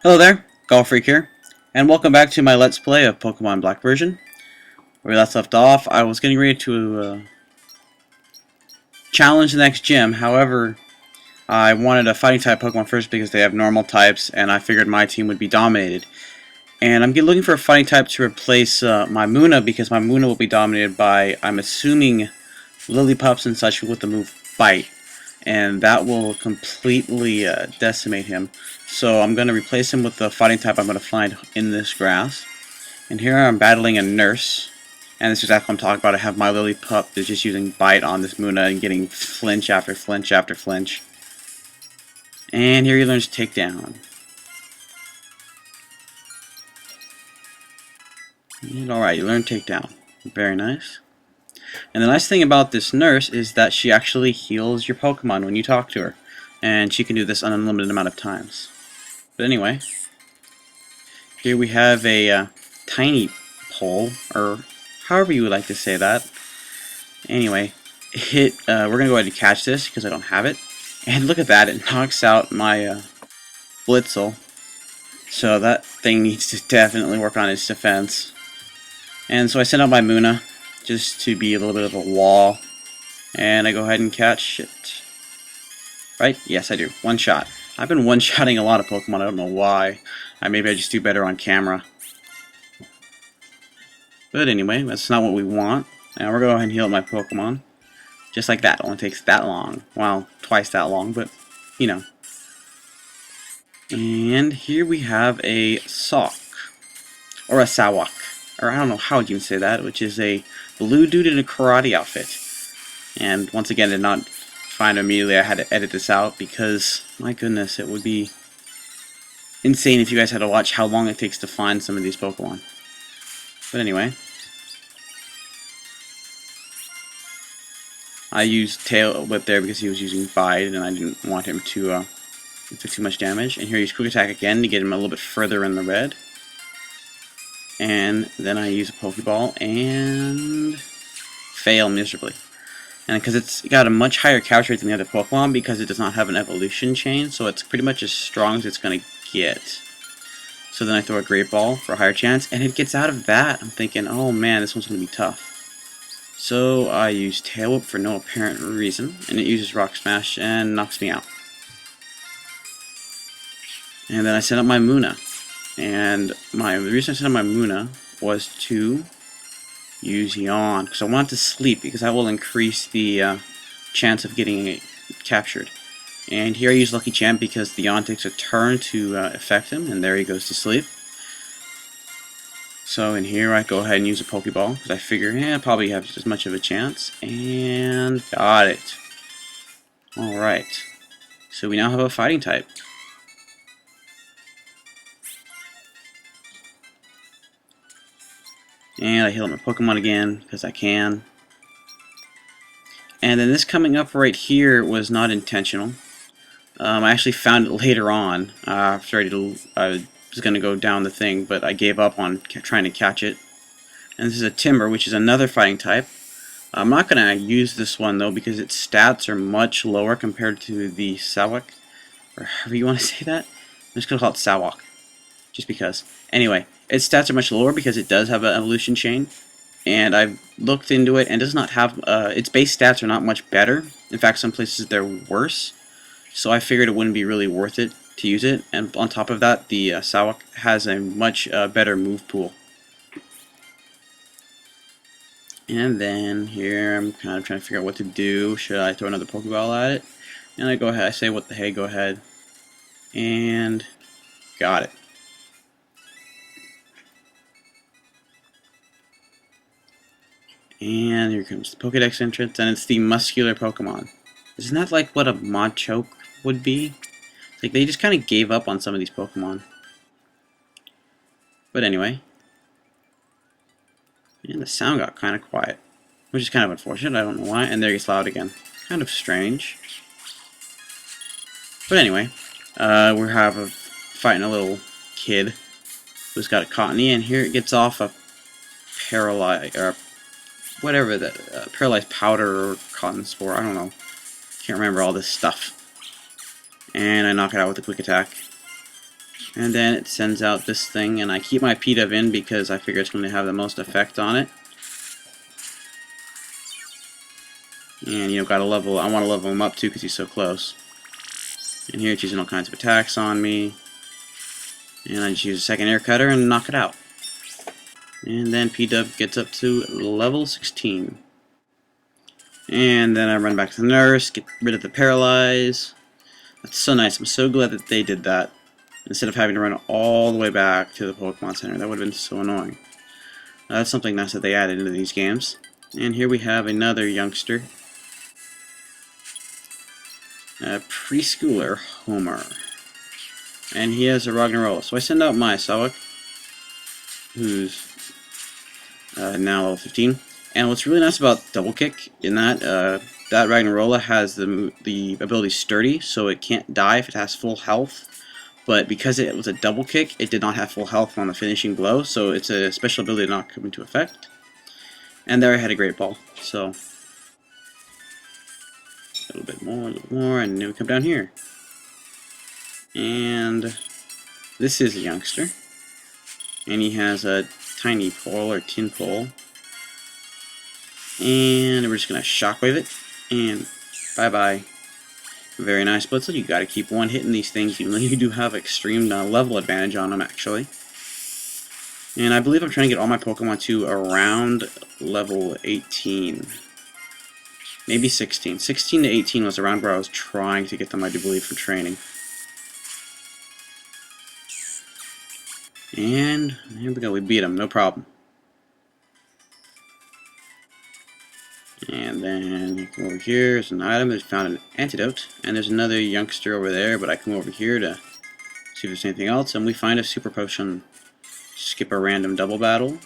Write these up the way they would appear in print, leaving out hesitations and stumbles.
Hello there, Golf Freak here, and welcome back to my Let's Play of Pokemon Black version. Where we last left off, I was getting ready to challenge the next gym. However, I wanted a fighting type Pokemon first because they have normal types, and I figured my team would be dominated. And I'm looking for a fighting type to replace my Munna because my Munna will be dominated by, I'm assuming, Lillipups and such with the move Bite. And that will completely decimate him. So I'm going to replace him with the fighting type I'm going to find in this grass. And here I'm battling a nurse. And this is exactly what I'm talking about. I have my Lillipup that's just using Bite on this Munna and getting flinch after flinch after flinch. And here he learns Takedown. And alright, you learn Takedown. Very nice. And the nice thing about this nurse is that she actually heals your Pokemon when you talk to her. And she can do this an unlimited amount of times. But anyway, here we have a tiny pole, or however you would like to say that. Anyway, we're going to go ahead and catch this because I don't have it. And look at that, it knocks out my Blitzel. So that thing needs to definitely work on its defense. And so I send out my Munna just to be a little bit of a wall. And I go ahead and catch it. Right? Yes, I do. One shot. I've been one-shotting a lot of Pokemon. I don't know why. Maybe I just do better on camera. But anyway, that's not what we want. And we're going to go ahead and heal my Pokemon. Just like that. It only takes that long. Well, twice that long, but, you know. And here we have a Sawk. Or a Sawak. Or I don't know how you can say that, which is a blue dude in a karate outfit. And once again, did not find immediately. I had to edit this out because, my goodness, it would be insane if you guys had to watch how long it takes to find some of these Pokemon. But anyway, I used Tail Whip there because he was using Bide and I didn't want him to inflict too much damage. And here I use Quick Attack again to get him a little bit further in the red. And then I use a Pokeball and fail miserably. And because it's got a much higher capture rate than the other Pokemon because it does not have an evolution chain, so it's pretty much as strong as it's going to get. So then I throw a Great Ball for a higher chance, and it gets out of that. I'm thinking, oh man, this one's going to be tough. So I use Tail Whip for no apparent reason, and it uses Rock Smash and knocks me out. And then I set up my Munna. And the reason I set up my Munna was to use Yawn, because I want to sleep, because that will increase the chance of getting it captured. And here I use Lucky Champ because the Yawn takes a turn to affect him, and there he goes to sleep. So in here I go ahead and use a Pokeball, because I figure, I probably have just as much of a chance, and got it. Alright, so we now have a fighting type. And I heal my Pokemon again, because I can. And then this coming up right here was not intentional. I actually found it later on, after I was going to go down the thing, but I gave up on trying to catch it. And this is a Timber, which is another fighting type. I'm not going to use this one, though, because its stats are much lower compared to the Sawak, or however you want to say that. I'm just going to call it Sawak, just because. Anyway, its stats are much lower because it does have an evolution chain, and I've looked into it and does not have its base stats are not much better. In fact, some places they're worse. So I figured it wouldn't be really worth it to use it. And on top of that, the Sawak has a much better move pool. And then here I'm kind of trying to figure out what to do. Should I throw another Pokeball at it? And I go ahead. I say, what the hey, go ahead. And got it. And here comes the Pokedex entrance, and it's the muscular Pokemon. Isn't that like what a Machoke would be? Like, they just kind of gave up on some of these Pokemon. But anyway. And the sound got kind of quiet. Which is kind of unfortunate, I don't know why. And there it gets loud again. Kind of strange. But anyway. We're fighting a little kid who's got a Cottony, and here it gets off a paralyzed, or whatever that, paralyzed powder or cotton spore, I don't know. Can't remember all this stuff. And I knock it out with a quick attack. And then it sends out this thing, and I keep my P-Dove in because I figure it's going to have the most effect on it. And, you know, I want to level him up too because he's so close. And here it's using all kinds of attacks on me. And I just use a second air cutter and knock it out. And then P-Dove gets up to level 16. And then I run back to the nurse, get rid of the paralyze. That's so nice. I'm so glad that they did that. Instead of having to run all the way back to the Pokemon Center. That would have been so annoying. That's something nice that they added into these games. And here we have another youngster. Preschooler Homer. And he has a Ragnarola. So I send out my Sawak, who's now level 15. And what's really nice about Double Kick in that that Ragnarola has the ability Sturdy, so it can't die if it has full health. But because it was a Double Kick, it did not have full health on the finishing blow, so it's a special ability not come into effect. And there I had a Great Ball. So a little bit more, and then we come down here. And this is a youngster. And he has a tiny pole or tin pole. And we're just gonna shockwave it, and bye-bye. Very nice, but still you gotta keep one hitting these things, even though you do have extreme level advantage on them, actually. And I believe I'm trying to get all my Pokemon to around level 18. Maybe 16. 16 to 18 was around where I was trying to get them, I do believe, for training. And here we go, we beat them, no problem. And then you come over here, there's an item, there's found an antidote, and there's another youngster over there, but I come over here to see if there's anything else, and we find a super potion. Skip a random double battle,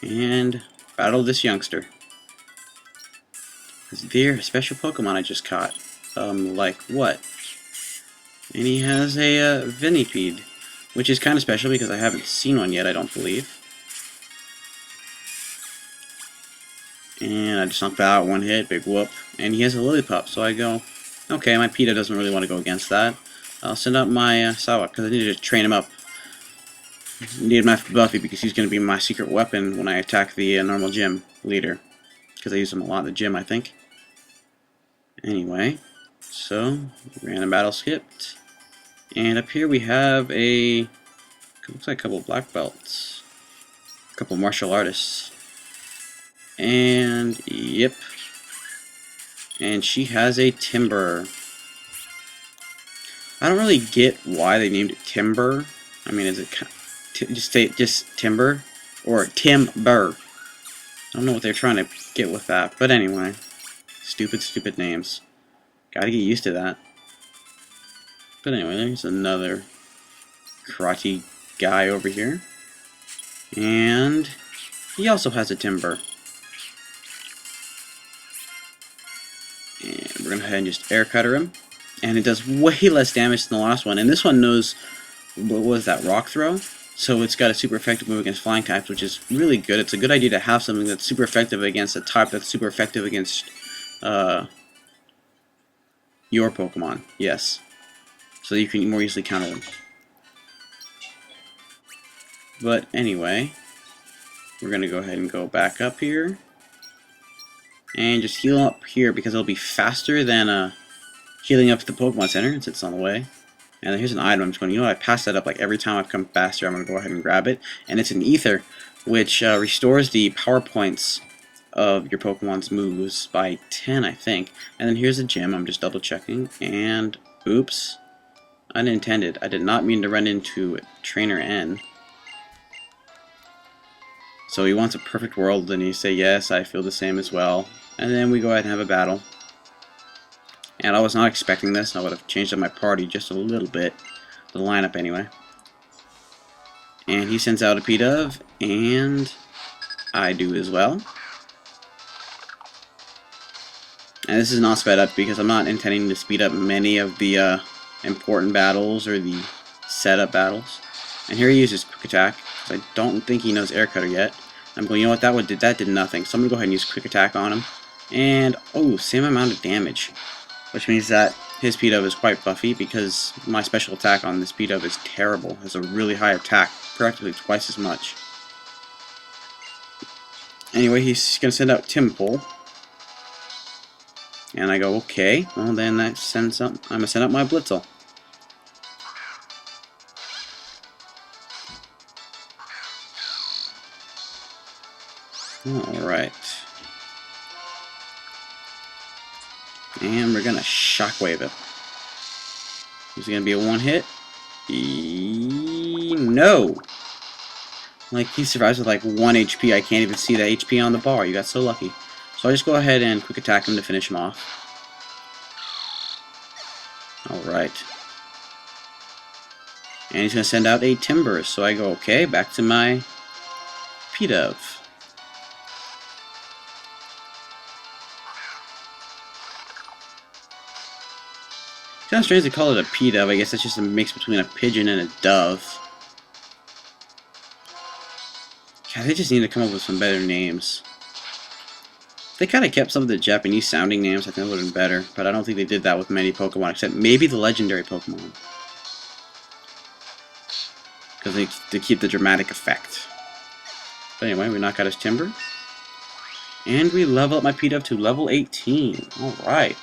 and battle this youngster. Is there a special Pokemon I just caught? Like what? And he has a Venipede, which is kind of special because I haven't seen one yet, I don't believe. And I just knocked that out, one hit, big whoop. And he has a Lillipup, so I go, okay, my PETA doesn't really want to go against that. I'll send out my Sawak, because I need to train him up. I need my Buffy, because he's going to be my secret weapon when I attack the normal gym leader. Because I use him a lot in the gym, I think. Anyway, so, random battle skipped. And up here we have looks like a couple black belts. A couple martial artists. And, yep. And she has a Timber. I don't really get why they named it Timber. I mean, is it just Timber? Or Timber? I don't know what they're trying to get with that. But anyway. Stupid names. Gotta get used to that. But anyway, there's another karate guy over here. And he also has a Timber. And we're going to go ahead and just air cutter him. And it does way less damage than the last one. And this one knows, what was that, Rock Throw? So it's got a super effective move against flying types, which is really good. It's a good idea to have something that's super effective against a type that's super effective against your Pokemon. Yes. So you can more easily counter them. But anyway, we're going to go ahead and go back up here. And just heal up here because it'll be faster than healing up at the Pokemon Center since it's on the way. And here's an item. I'm just going to, you know what, I pass that up like every time I've come faster. I'm going to go ahead and grab it. And it's an Ether, which restores the power points of your Pokemon's moves by 10, I think. And then here's a gym. I'm just double checking. And, oops, unintended. I did not mean to run into Trainer N. So he wants a perfect world, and you say, yes, I feel the same as well. And then we go ahead and have a battle. And I was not expecting this. I would have changed up my party just a little bit. The lineup, anyway. And he sends out a P-Dove, and I do as well. And this is not sped up because I'm not intending to speed up many of the important battles or the setup battles. And here he uses Quick Attack. I don't think he knows Air Cutter yet. I'm going, you know what, that did nothing. So I'm going to go ahead and use Quick Attack on him. And, oh, same amount of damage. Which means that his P-Dove is quite buffy because my special attack on this P-Dove is terrible. It has a really high attack, practically twice as much. Anyway, he's going to send out Tympole. And I go, okay, well then that sends up, I'm going to send out my Blitzle. Alright. And we're going to Shockwave it. Is it going to be a one hit? No! Like, he survives with like 1 HP. I can't even see that HP on the bar. You got so lucky. So I just go ahead and quick attack him to finish him off. Alright. And he's going to send out a Timburr. So I go, okay, back to my P-Dove. It's kind of strange to call it a P-Dove. I guess that's just a mix between a pigeon and a dove. God, they just need to come up with some better names. If they kind of kept some of the Japanese sounding names, I think it would have been better. But I don't think they did that with many Pokemon, except maybe the legendary Pokemon. Because they keep the dramatic effect. But anyway, we knock out his Timburr. And we level up my P-Dove to level 18. Alright.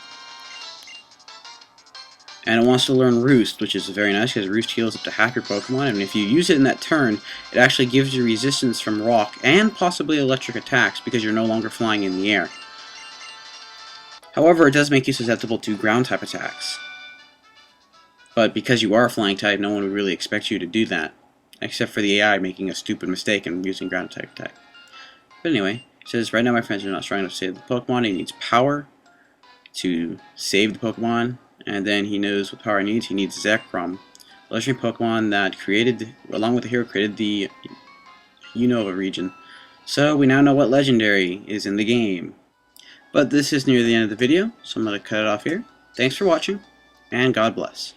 And it wants to learn Roost, which is very nice because Roost heals up to half your Pokemon, and if you use it in that turn, it actually gives you resistance from rock and possibly electric attacks because you're no longer flying in the air. However, it does make you susceptible to ground type attacks. But because you are a flying type, no one would really expect you to do that, except for the AI making a stupid mistake and using ground type attack. But anyway, it says, right now my friends are not strong enough to save the Pokemon. He needs power to save the Pokemon. And then he knows what power he needs. He needs Zekrom, a legendary Pokemon that created, along with the hero, created the Unova region. So we now know what legendary is in the game. But this is near the end of the video, so I'm going to cut it off here. Thanks for watching, and God bless.